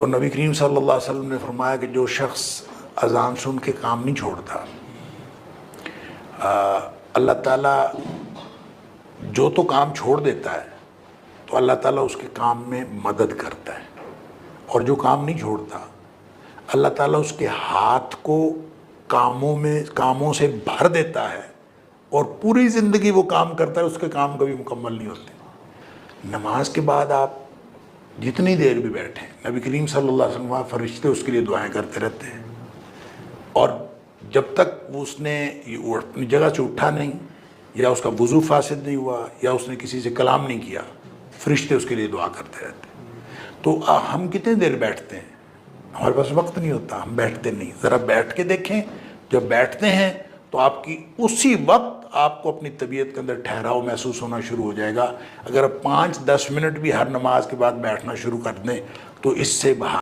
تو نبی کریم صلی اللہ علیہ وسلم نے فرمایا کہ جو شخص اذان سن کے کام نہیں چھوڑتا، اللہ تعالیٰ جو تو کام چھوڑ دیتا ہے تو اللہ تعالیٰ اس کے کام میں مدد کرتا ہے، اور جو کام نہیں چھوڑتا اللہ تعالیٰ اس کے ہاتھ کو کاموں سے بھر دیتا ہے، اور پوری زندگی وہ کام کرتا ہے، اس کے کام کبھی مکمل نہیں ہوتے۔ نماز کے بعد آپ جتنی دیر بھی بیٹھیں، نبی کریم صلی اللہ علیہ وسلم فرشتے اس کے لیے دعائیں کرتے رہتے ہیں، اور جب تک اس نے اپنی جگہ سے اٹھا نہیں، یا اس کا وضو فاسد نہیں ہوا، یا اس نے کسی سے کلام نہیں کیا، فرشتے اس کے لیے دعا کرتے رہتے ہیں۔ تو ہم کتنے دیر بیٹھتے ہیں؟ ہمارے پاس وقت نہیں ہوتا، ہم بیٹھتے نہیں۔ ذرا بیٹھ کے دیکھیں، جب بیٹھتے ہیں تو آپ کی اسی وقت آپ کو اپنی طبیعت کے اندر ٹھہراؤ محسوس ہونا شروع ہو جائے گا۔ اگر آپ 5-10 منٹ بھی ہر نماز کے بعد بیٹھنا شروع کر دیں تو اس سے